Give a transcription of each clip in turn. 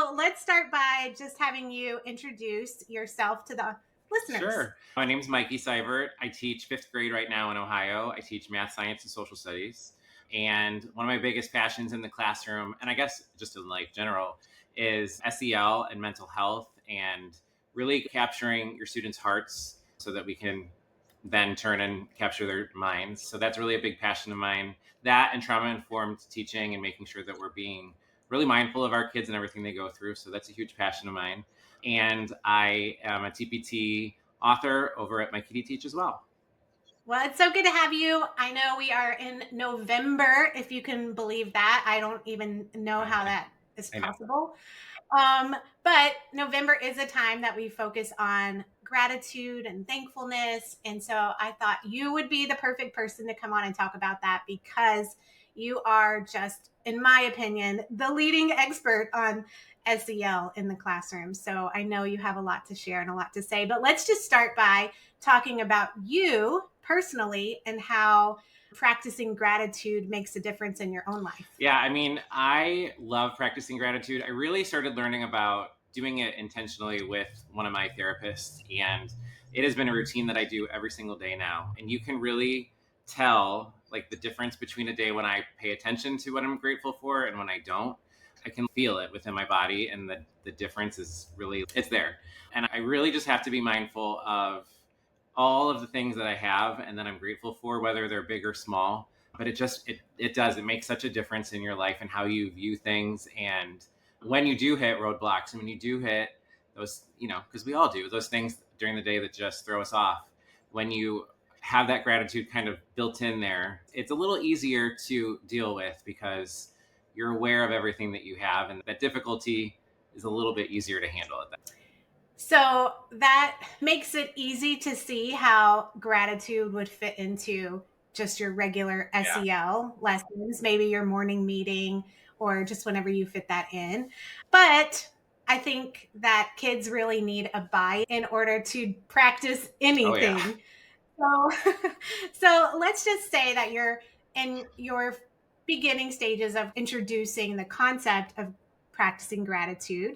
So let's start by just having you introduce yourself to the listeners. Sure. My name is Mikey Sivert. I teach fifth grade right now in Ohio. I teach math, science, and social studies. And one of my biggest passions in the classroom, and I guess just in life general, is SEL and mental health and really capturing your students' hearts so that we can then turn and capture their minds. So that's really a big passion of mine. That and trauma informed teaching and making sure that we're being really mindful of our kids and everything they go through. So that's a huge passion of mine. And I am a TPT author over at Mikey Teach as well. Well, it's so good to have you. I know we are in November, if you can believe that. I don't even know how that is I know. possible. But November is a time that we focus on gratitude and thankfulness. And so I thought you would be the perfect person to come on and talk about that because you are just, in my opinion, the leading expert on SEL in the classroom. So I know you have a lot to share and a lot to say, but let's just start by talking about you personally and how practicing gratitude makes a difference in your own life. Yeah, I mean, I love practicing gratitude. I really started learning about doing it intentionally with one of my therapists, and it has been a routine that I do every single day now. And you can really tell like the difference between a day when I pay attention to what I'm grateful for and when I don't. I can feel it within my body, and the difference is really it's there. And I really just have to be mindful of all of the things that I have and that I'm grateful for, whether they're big or small. But it does, it makes such a difference in your life and how you view things. And when you do hit roadblocks and when you do hit those, because we all do those things during the day that just throw us off, when you have that gratitude kind of built in there, it's a little easier to deal with because you're aware of everything that you have, and that difficulty is a little bit easier to handle at that. So that makes it easy to see how gratitude would fit into just your regular Yeah. SEL lessons, maybe your morning meeting, or just whenever you fit that in. But I think that kids really need a buy in order to practice Oh yeah. anything. So, so let's just say that you're in your beginning stages of introducing the concept of practicing gratitude.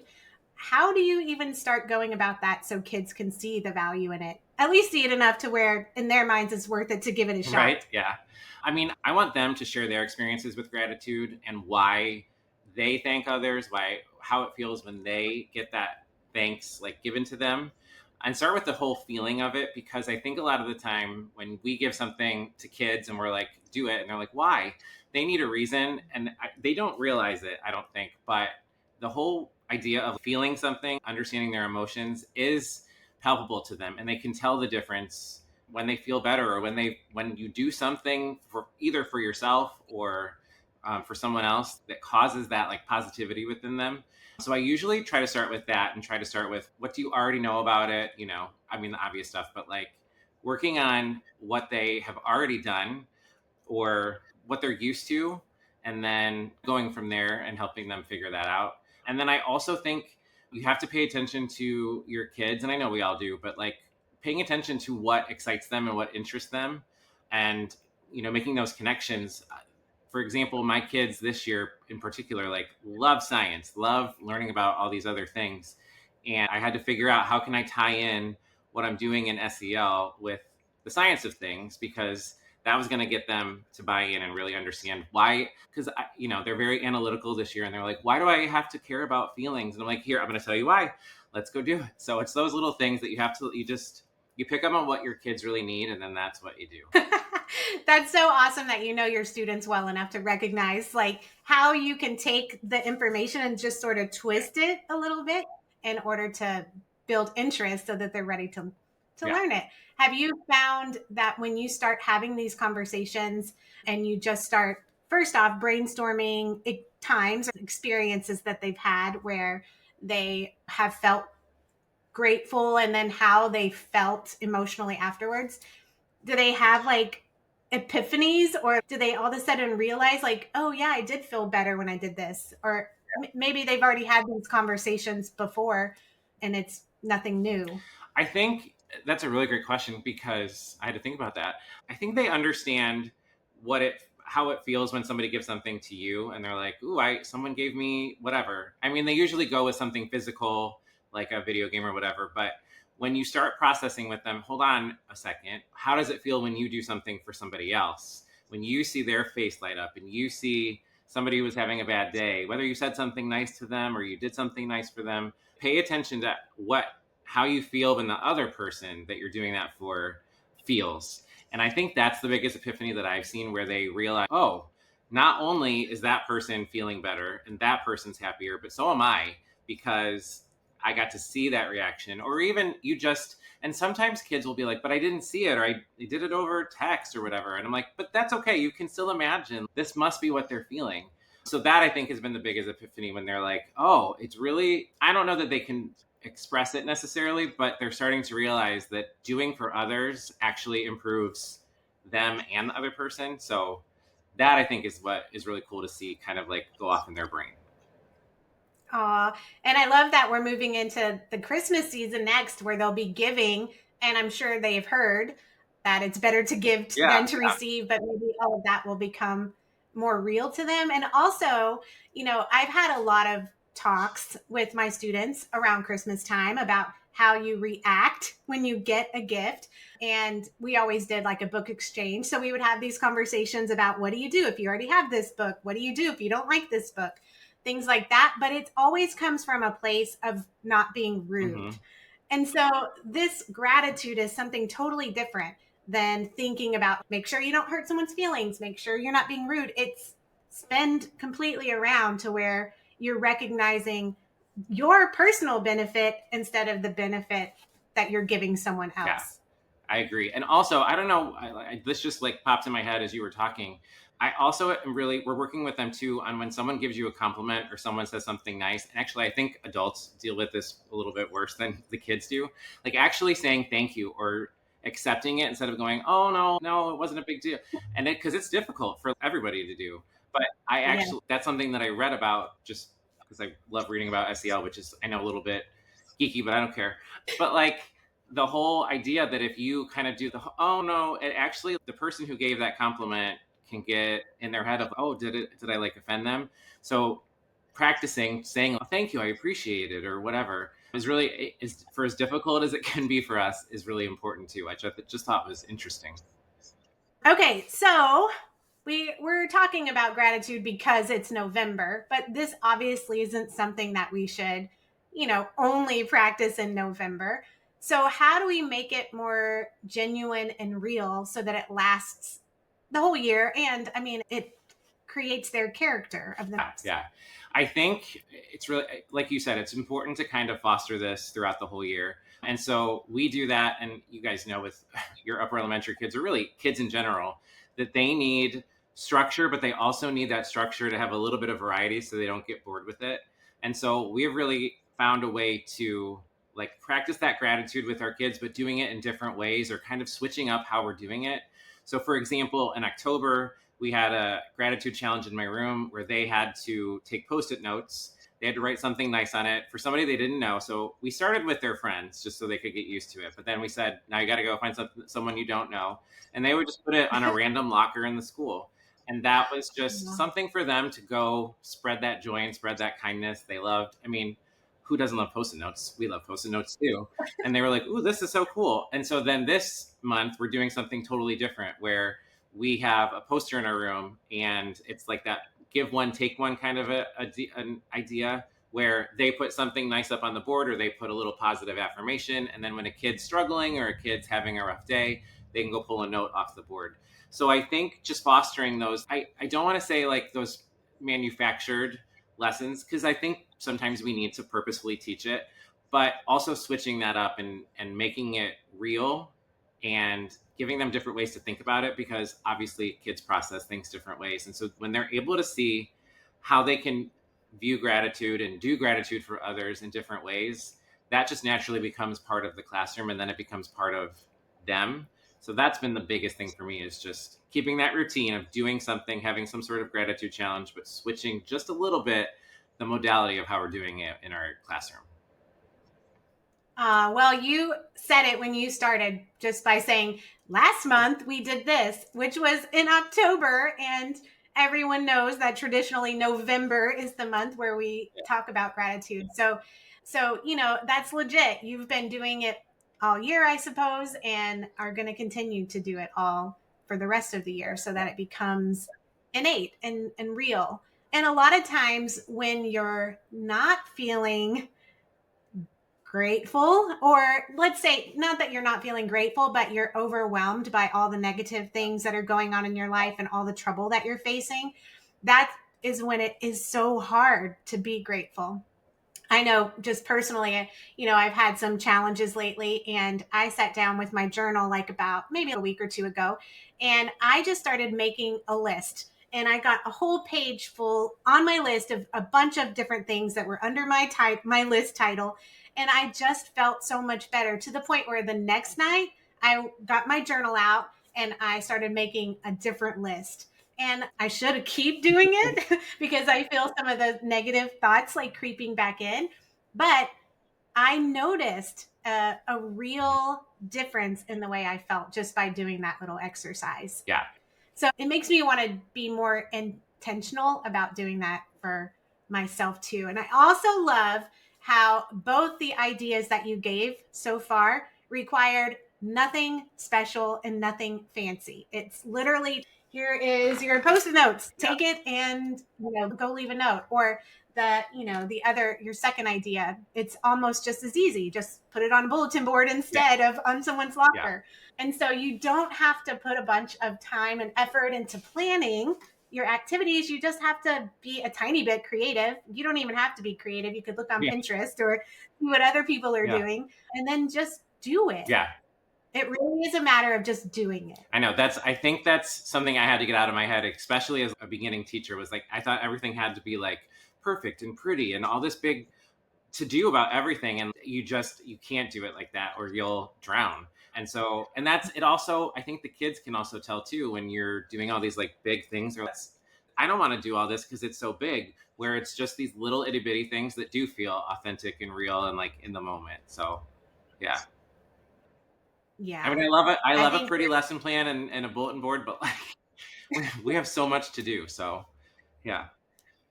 How do you even start going about that so kids can see the value in it? At least see it enough to where in their minds it's worth it to give it a shot. Right? Yeah. I mean, I want them to share their experiences with gratitude and why they thank others, why how it feels when they get that thanks like given to them. And start with the whole feeling of it, because I think a lot of the time when we give something to kids and we're like, do it, and they're like, why? They need a reason, and they don't realize it, I don't think. But the whole idea of feeling something, understanding their emotions is palpable to them, and they can tell the difference when they feel better, or when you do something for either for yourself or for someone else that causes that like positivity within them. So I usually try to start with that and try to start with what do you already know about it, I mean the obvious stuff, but like working on what they have already done or what they're used to, and then going from there and helping them figure that out. And then I also think you have to pay attention to your kids, and I know we all do, but like paying attention to what excites them and what interests them, and making those connections. For example, my kids this year in particular like love science, love learning about all these other things, and I had to figure out how can I tie in what I'm doing in SEL with the science of things, because that was going to get them to buy in and really understand why. Because they're very analytical this year, and they're like, why do I have to care about feelings? And I'm like, here, I'm going to tell you why. Let's go do it. So it's those little things that you pick up on what your kids really need, and then that's what you do. That's so awesome that you know your students well enough to recognize like how you can take the information and just sort of twist it a little bit in order to build interest so that they're ready to Yeah. learn it. Have you found that when you start having these conversations and you just start first off brainstorming times or experiences that they've had where they have felt grateful and then how they felt emotionally afterwards, do they have like epiphanies or do they all of a sudden realize like, oh yeah, I did feel better when I did this? Or maybe they've already had these conversations before and it's nothing new. I think that's a really great question, because I had to think about that. I think they understand what it how it feels when somebody gives something to you and they're like, ooh, someone gave me whatever. I mean, they usually go with something physical, like a video game or whatever. But when you start processing with them, hold on a second, how does it feel when you do something for somebody else? When you see their face light up and you see somebody who was having a bad day, whether you said something nice to them or you did something nice for them, pay attention to how you feel when the other person that you're doing that for feels. And I think that's the biggest epiphany that I've seen, where they realize, oh, not only is that person feeling better and that person's happier, but so am I, because I got to see that reaction. Or even and sometimes kids will be like, but I didn't see it, or I did it over text or whatever. And I'm like, but that's okay. You can still imagine this must be what they're feeling. So that, I think, has been the biggest epiphany, when they're like, oh, it's really, I don't know that they can express it necessarily, but they're starting to realize that doing for others actually improves them and the other person. So that, I think, is what is really cool to see kind of like go off in their brain. Aw, and I love that we're moving into the Christmas season next, where they'll be giving, and I'm sure they've heard that it's better to give Yeah, than to receive, but maybe all of that will become more real to them. And also, I've had a lot of talks with my students around Christmas time about how you react when you get a gift. And we always did like a book exchange. So we would have these conversations about, what do you do if you already have this book? What do you do if you don't like this book? Things like that. But it always comes from a place of not being rude. hmm And so this gratitude is something totally different than thinking about, make sure you don't hurt someone's feelings, make sure you're not being rude. It's spend completely around to where you're recognizing your personal benefit instead of the benefit that you're giving someone yeah, else. I agree. And also, I don't know, this just like popped in my head as you were talking. I also am really, we're working with them too on when someone gives you a compliment or someone says something nice. And actually, I think adults deal with this a little bit worse than the kids do. Like actually saying thank you, or accepting it instead of going, oh, no, no, it wasn't a big deal. And because it's difficult for everybody to do. But Yeah. that's something that I read about, just because I love reading about SEL, which is, I know, a little bit geeky, but I don't care. But like, the whole idea that if you kind of do oh no, it actually, the person who gave that compliment can get in their head of, oh, did I like offend them? So practicing saying, oh, thank you, I appreciate it, or whatever, is really, is, for as difficult as it can be for us, is really important too, which I just thought was interesting. Okay, so we're talking about gratitude because it's November, but this obviously isn't something that we should, only practice in November. So how do we make it more genuine and real so that it lasts the whole year? And I mean, it creates their character of Yeah, themselves. yeah. I think it's really, like you said, it's important to kind of foster this throughout the whole year. And so we do that. And you guys know, with your upper elementary kids, or really kids in general, that they need structure, but they also need that structure to have a little bit of variety so they don't get bored with it. And so we have really found a way to like practice that gratitude with our kids, but doing it in different ways, or kind of switching up how we're doing it. So, for example, in October, we had a gratitude challenge in my room where they had to take post-it notes. They had to write something nice on it for somebody they didn't know. So we started with their friends just so they could get used to it. But then we said, now you got to go find someone you don't know. And they would just put it on a random locker in the school. And that was just something for them to go spread that joy and spread that kindness they loved. I mean, who doesn't love post-it notes? We love post-it notes too. And they were like, ooh, this is so cool. And so then this month, we're doing something totally different, where we have a poster in our room, and it's like that give one, take one kind of an idea, where they put something nice up on the board, or they put a little positive affirmation. And then when a kid's struggling or a kid's having a rough day, they can go pull a note off the board. So I think just fostering those, I don't want to say like those manufactured lessons, because I think sometimes we need to purposefully teach it, but also switching that up and making it real, and giving them different ways to think about it, because obviously kids process things different ways. And so when they're able to see how they can view gratitude and do gratitude for others in different ways, that just naturally becomes part of the classroom, and then it becomes part of them. So that's been the biggest thing for me, is just keeping that routine of doing something, having some sort of gratitude challenge, but switching just a little bit the modality of how we're doing it in our classroom. Well, you said it when you started just by saying last month we did this, which was in October. And everyone knows that traditionally November is the month where we talk about gratitude. So, that's legit. You've been doing it all year, I suppose, and are going to continue to do it all for the rest of the year so that it becomes innate and real. And a lot of times when you're not feeling grateful, or let's say not that you're not feeling grateful, but you're overwhelmed by all the negative things that are going on in your life and all the trouble that you're facing, that is when it is so hard to be grateful. I know just personally, I've had some challenges lately, and I sat down with my journal like about maybe a week or two ago, and I just started making a list. And I got a whole page full on my list of a bunch of different things that were under my list title. And I just felt so much better to the point where the next night I got my journal out and I started making a different list. And I should keep doing it because I feel some of the negative thoughts like creeping back in. But I noticed a real difference in the way I felt just by doing that little exercise. Yeah. So it makes me want to be more intentional about doing that for myself too. And I also love how both the ideas that you gave so far required nothing special and nothing fancy. It's literally, here is your post-it notes. Yeah. Take it and go leave a note. Or your second idea, it's almost just as easy. Just put it on a bulletin board Yeah. instead of on someone's Yeah. locker. And so you don't have to put a bunch of time and effort into planning your activities. You just have to be a tiny bit creative. You don't even have to be creative. You could look on Yeah. Pinterest or see what other people are Yeah. doing and then just do it. Yeah. It really is a matter of just doing it. I know I think that's something I had to get out of my head, especially as a beginning teacher, was like, I thought everything had to be like perfect and pretty and all this big to do about everything. And you can't do it like that or you'll drown. And so, and that's it also, I think the kids can also tell too, when you're doing all these like big things or I don't want to do all this because it's so big, where it's just these little itty bitty things that do feel authentic and real and like in the moment. So yeah. I mean, Yeah. I I love a think pretty lesson plan and a bulletin board, but like we have so much to do. So yeah.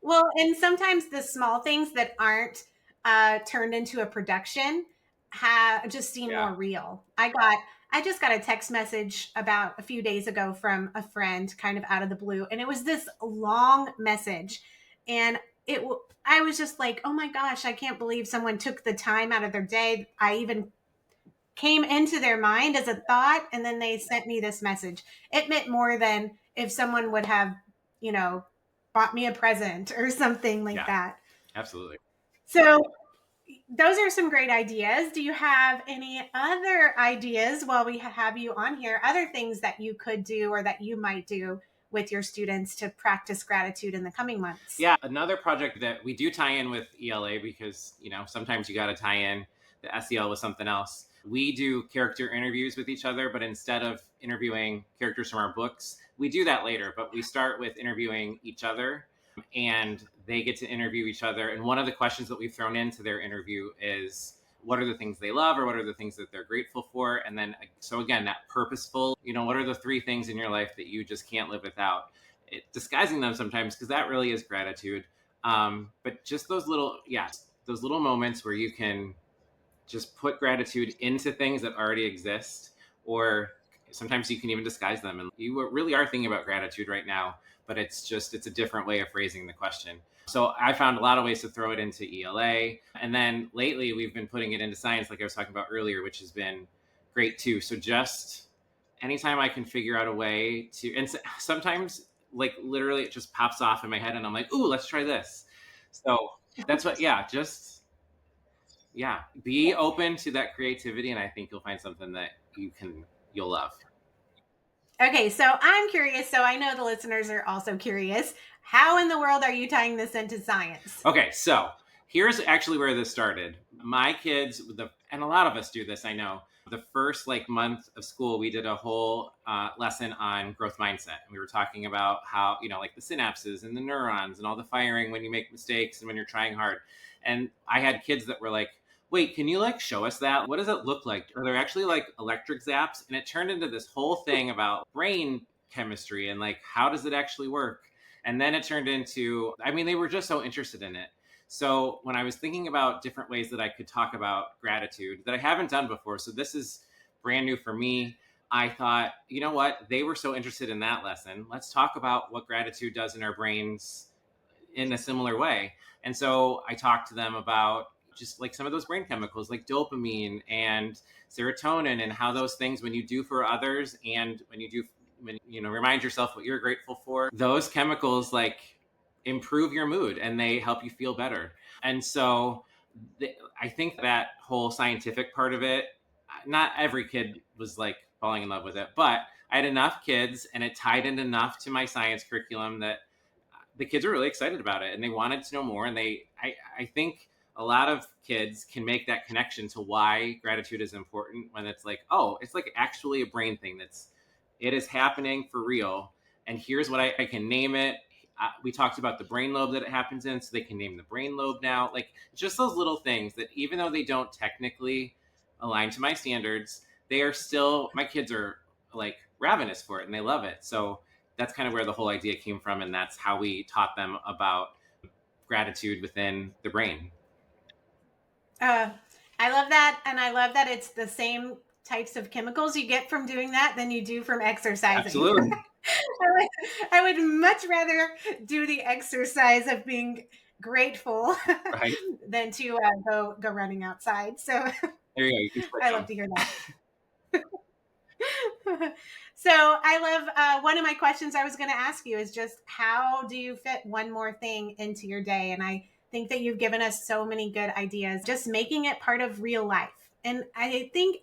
Well, and sometimes the small things that aren't turned into a production just seem Yeah. more real. I just got a text message about a few days ago from a friend, kind of out of the blue, and it was this long message, and I was just like, oh my gosh, I can't believe someone took the time out of their day. I even came into their mind as a thought, and then they sent me this message. It meant more than if someone would have, you know, bought me a present or something like Yeah. that. Absolutely. So those are some great ideas. Do you have any other ideas while we have you on here? Other things that you could do or that you might do with your students to practice gratitude in the coming months? Yeah, another project that we do tie in with ELA because, sometimes you got to tie in the SEL with something else. We do character interviews with each other, but instead of interviewing characters from our books, we do that later, but we start with interviewing each other and they get to interview each other. And one of the questions that we've thrown into their interview is, what are the things they love or what are the things that they're grateful for? And then, so again, that purposeful, what are the three things in your life that you just can't live without? Disguising them sometimes, because that really is gratitude. But just those little moments where you can just put gratitude into things that already exist, or sometimes you can even disguise them. And you really are thinking about gratitude right now, but it's a different way of phrasing the question. So I found a lot of ways to throw it into ELA. And then lately we've been putting it into science, like I was talking about earlier, which has been great too. So just anytime I can figure out a way to, and sometimes like literally it just pops off in my head and I'm like, ooh, let's try this. So that's what, yeah, just, yeah, be open to that creativity. And I think you'll find something that you'll love. Okay, so I'm curious. So I know the listeners are also curious. How in the world are you tying this into science? Okay, so here's actually where this started. My kids, and a lot of us do this, I know. The first like month of school, we did a whole lesson on growth mindset. We were talking about how, like the synapses and the neurons and all the firing when you make mistakes and when you're trying hard. And I had kids that were like, wait, can you like show us that? What does it look like? Are there actually like electric zaps? And it turned into this whole thing about brain chemistry and like how does it actually work? And then it turned into, I mean, they were just so interested in it. So when I was thinking about different ways that I could talk about gratitude that I haven't done before, so this is brand new for me. I thought, you know what? They were so interested in that lesson. Let's talk about what gratitude does in our brains in a similar way. And so I talked to them about just like some of those brain chemicals like dopamine and serotonin and how those things when you do for others and when you do when you know remind yourself what you're grateful for, those chemicals like improve your mood and they help you feel better. And so I think that whole scientific part of it, not every kid was like falling in love with it, but I had enough kids and it tied in enough to my science curriculum that the kids were really excited about it and they wanted to know more. And I think a lot of kids can make that connection to why gratitude is important when it's like, oh, it's like actually a brain thing it is happening for real. And here's what I can name it. We talked about the brain lobe that it happens in, so they can name the brain lobe now. Like just those little things that even though they don't technically align to my standards, they are still, my kids are like ravenous for it and they love it. So that's kind of where the whole idea came from. And that's how we taught them about gratitude within the brain. Uh, I love that. And I love that it's the same types of chemicals you get from doing that than you do from exercising. Absolutely. I would much rather do the exercise of being grateful Right. than to go running outside. So There you go. You can switch I love them. to hear that. So I love one of my questions I was going to ask you is just how do you fit one more thing into your day? And I think that you've given us so many good ideas, just making it part of real life. And I think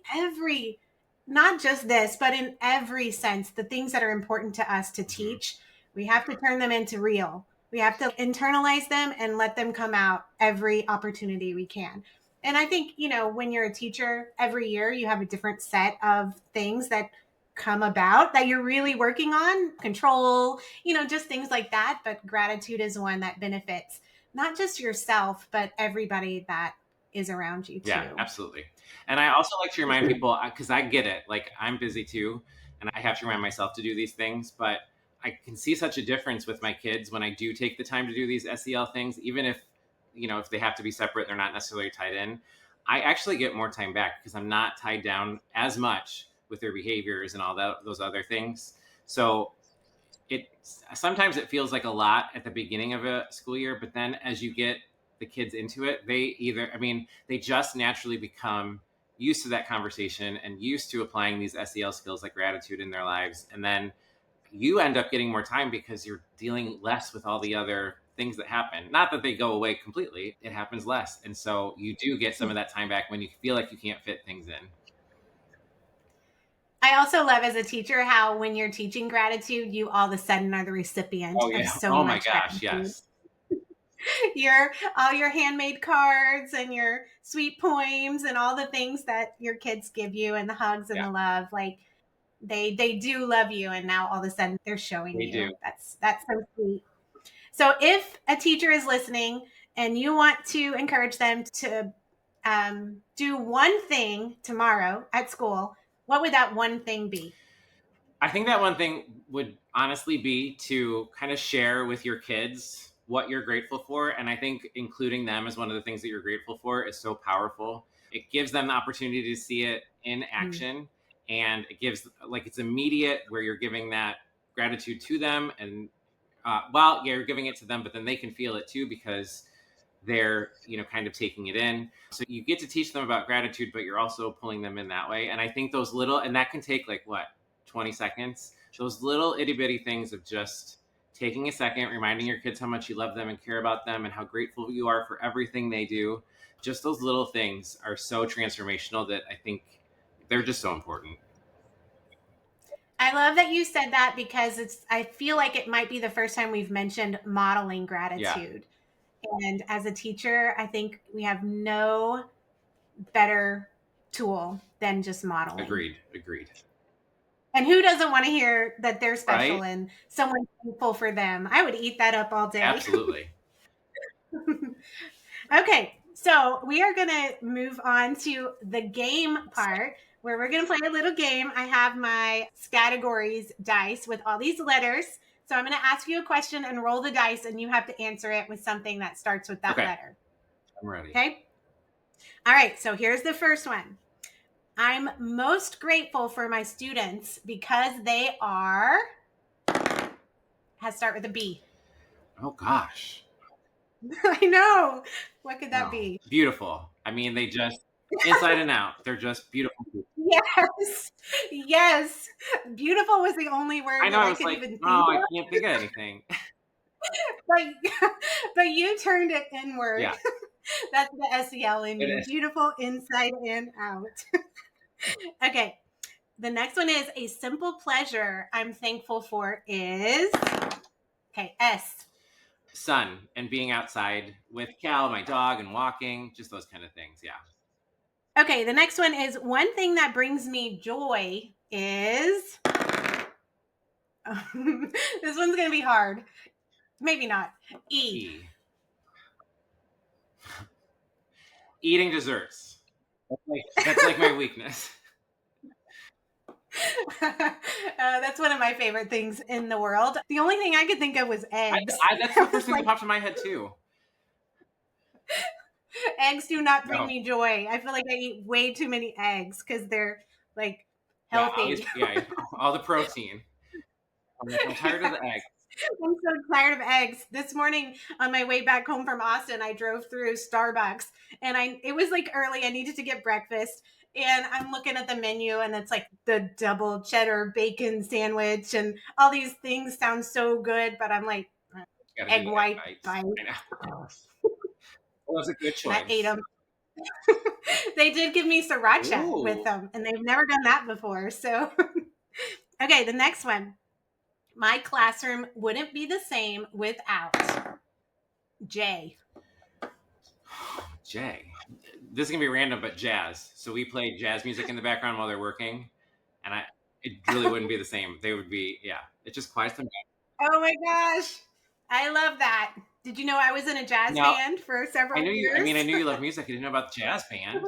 not just this, but in every sense, the things that are important to us to Mm-hmm. teach, we have to turn them into real. We have to internalize them and let them come out every opportunity we can. And I think, when you're a teacher, every year you have a different set of things that come about that you're really working on, control, just things like that. But gratitude is one that benefits not just yourself, but everybody that is around you Yeah, too. absolutely. And I also like to remind people because I get it. Like I'm busy too, and I have to remind myself to do these things. But I can see such a difference with my kids when I do take the time to do these SEL things, even if if they have to be separate, they're not necessarily tied in. I actually get more time back because I'm not tied down as much with their behaviors and all those other things. So it sometimes it feels like a lot at the beginning of a school year, but then as you get the kids into it, they just naturally become used to that conversation and used to applying these SEL skills like gratitude in their lives. And then you end up getting more time because you're dealing less with all the other things that happen. Not that they go away completely, it happens less. And so you do get some of that time back when you feel like you can't fit things in. I also love as a teacher how when you're teaching gratitude, you all of a sudden are the recipient Oh, of yeah. so Oh, my much gosh. gratitude. Yes. Your all your handmade cards and your sweet poems and all the things that your kids give you and the hugs and Yeah, the love, like they do love you, and now all of a sudden they're showing they do. you. That's so sweet. So if a teacher is listening and you want to encourage them to do one thing tomorrow at school, what would that one thing be? I think that one thing would honestly be to kind of share with your kids what you're grateful for. And I think including them as one of the things that you're grateful for is so powerful. It gives them the opportunity to see it in Mm. action. And it gives, like, it's immediate where you're giving that gratitude to them. And, well, yeah, you're giving it to them, but then they can feel it too because they're kind of taking it in. So you get to teach them about gratitude, but you're also pulling them in that way. And I think those little, and that can take like what, 20 seconds, those little itty-bitty things of just taking a second, reminding your kids how much you love them and care about them and how grateful you are for everything they do. Just those little things are so transformational that I think they're just so important. I love that you said that because I feel like it might be the first time we've mentioned modeling Yeah, gratitude. And as a teacher, I think we have no better tool than just modeling. agreed, agreed. And who doesn't want to hear that they're special Right? and someone's thankful for them? I would eat that up all day. Absolutely. Okay. So we are going to move on to the game part where we're going to play a little game. I have my categories dice with all these letters. So I'm going to ask you a question and roll the dice, and you have to answer it with something that starts with that Okay, letter. I'm ready. Okay. All right. So here's the first one. I'm most grateful for my students because they are, has start with a B. Oh gosh. I know. What could that Oh, be? beautiful. I mean, they just inside and out. They're just beautiful people. Yes. Yes. Beautiful was the only I word know. that I I was could like, even think oh, I of. can't think of anything. But, but you turned it inward. Yeah, That's the SEL in it me. is. Beautiful inside and out. Okay. The next one is a simple pleasure I'm thankful for is, okay, S. Sun and being outside with Cal, my dog, and walking, just those kind of things. Yeah. Okay, the next one is one thing that brings me joy is, this one's going to be hard. Maybe not. E. E. Eating desserts. That's like my weakness. That's one of my favorite things in the world. The only thing I could think of was eggs. That's I the first was thing that like, popped in my head too. eggs do not bring No. me joy. I feel like I eat way too many eggs because they're like Yeah, healthy. all the protein. I'm like, I'm tired of the egg. I'm so tired of eggs. This morning on my way back home from Austin, I drove through Starbucks and it was like early. I needed to get breakfast. And I'm looking at the menu and it's like the double cheddar bacon sandwich and all these things sound so good, but I'm like, Gotta do egg the egg white bites. bite. I know. Well, that's a good And I ate choice. them. They did give me sriracha with Ooh. them and they've never done that before. So, okay, the next one. My classroom wouldn't be the same without J. Jay. This is gonna be random, but jazz. So we play jazz music in the background while they're working, and it really wouldn't be the same. They would be, yeah. It just quiets them down. Oh my gosh. I love that. Did you know I was in a jazz Now, band for several I years? mean, I knew you love music. I didn't know about the jazz band.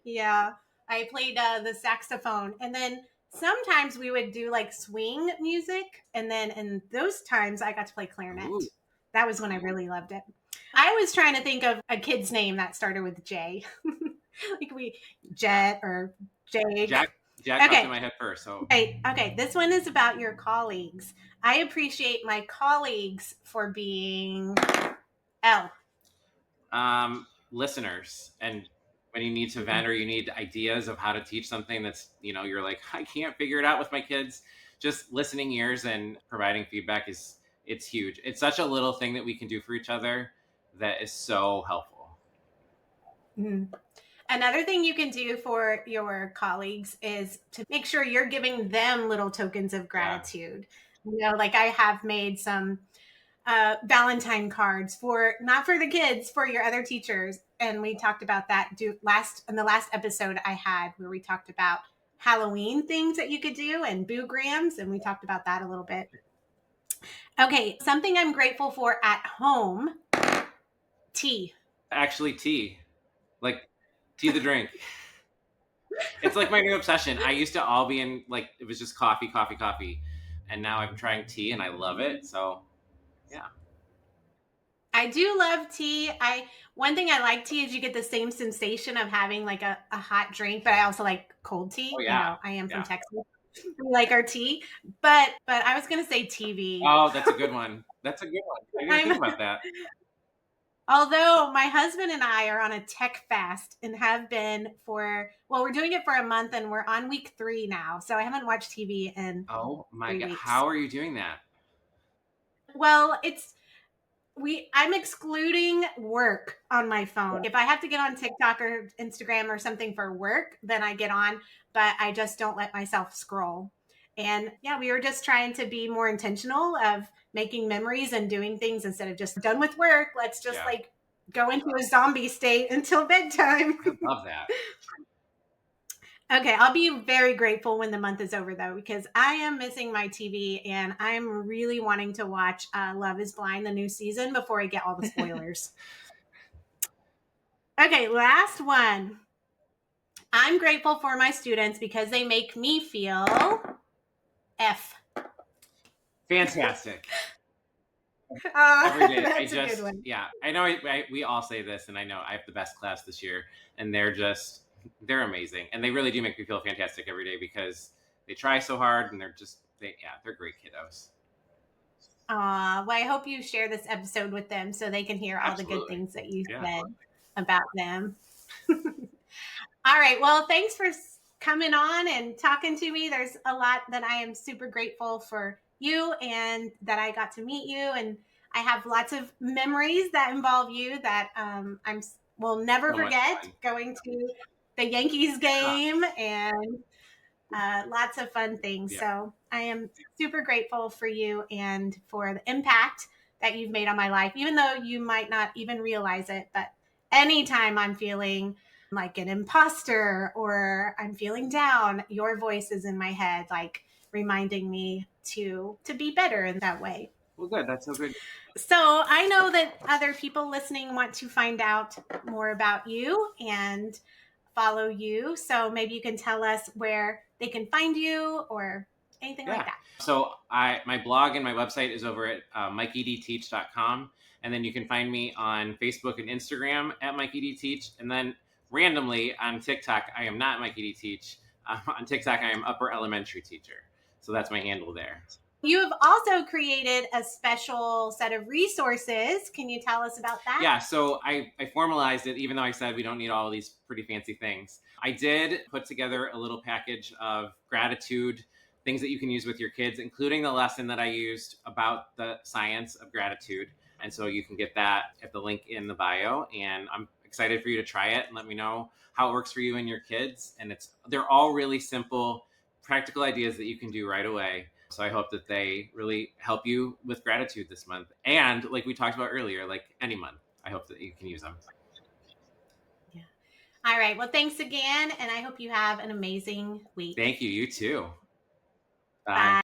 Yeah. I played the saxophone. And then sometimes we would do like swing music. And then in those times, I got to play clarinet. Ooh, That was when I really loved it. I was trying to think of a kid's name that started with J. Like Jet or Jake. Jack popped in Okay. my head first. So, Right. Okay. This one is about your colleagues. I appreciate my colleagues for being L. listeners, and when you need to vent or you need ideas of how to teach something that's, you're like, I can't figure it out with my kids. Just listening ears and providing feedback it's huge. It's such a little thing that we can do for each other that is so helpful. Mhm. Another thing you can do for your colleagues is to make sure you're giving them little tokens of Yeah. gratitude. Like I have made some Valentine cards for not for the kids, for your other teachers, and we talked about that in the last episode I had where we talked about Halloween things that you could do and boograms, and we talked about that a little bit. Okay, something I'm grateful for at home. Tea. Actually, tea. Like, tea the drink. It's like my new obsession. I used to all be in, like, it was just coffee, coffee, coffee. And now I'm trying tea and I love it. So, yeah. I do love tea. I One thing I like tea is you get the same sensation of having like a hot drink, but I also like cold Oh, tea. yeah. I am from Yeah. Texas. We like our tea. But I was gonna say TV. Oh, that's a good one. That's a good one. I didn't even I'm think about that. Although my husband and I are on a tech fast and have been we're doing it for a month and we're on week 3 now. So I haven't watched TV in Oh my 3 God. weeks. How are you doing that? Well, I'm excluding work on my phone. If I have to get on TikTok or Instagram or something for work, then I get on, but I just don't let myself scroll. And yeah, we were just trying to be more intentional of making memories and doing things instead of just done with work. Let's just Yeah. like go into a zombie state until bedtime. I love that. Okay, I'll be very grateful when the month is over though, because I am missing my TV and I'm really wanting to watch Love is Blind, the new season, before I get all the spoilers. Okay, last one. I'm grateful for my students because they make me feel F. Fantastic. Every day. I That's a good just, one. yeah, I know we all say this, and I know I have the best class this year, and they're amazing. And they really do make me feel fantastic every day because they try so hard and they're great kiddos. Well, I hope you share this episode with them so they can hear all the good Absolutely. things that you Yeah. said about them. All right. Well, thanks for coming on and talking to me. There's a lot that I am super grateful for you and that I got to meet you. And I have lots of memories that involve you that I'm will never So much forget fun. going to the Yankees Ah, game and lots of fun things. yeah. So I am super grateful for you and for the impact that you've made on my life, even though you might not even realize it. But anytime I'm feeling like an imposter or I'm feeling down, your voice is in my head, like reminding me to be better in that way. Well, good. That's so good. So I know that other people listening want to find out more about you and follow you. So maybe you can tell us where they can find you or anything like Yeah. that. So my blog and my website is over at MikeyDTeach.com. And then you can find me on Facebook and Instagram at MikeyDTeach. And then randomly on TikTok, I am not MikeyDTeach. On TikTok, I am Upper Elementary Teacher. So that's my handle there. You have also created a special set of resources. Can you tell us about that? Yeah, so I formalized it, even though I said we don't need all of these pretty fancy things. I did put together a little package of gratitude, things that you can use with your kids, including the lesson that I used about the science of gratitude. And so you can get that at the link in the bio. And I'm excited for you to try it and let me know how it works for you and your kids. And they're all really simple, practical ideas that you can do right away. So I hope that they really help you with gratitude this month. And like we talked about earlier, like any month, I hope that you can use them. Yeah. All right. Well, thanks again. And I hope you have an amazing week. Thank you. You too. Bye. Bye.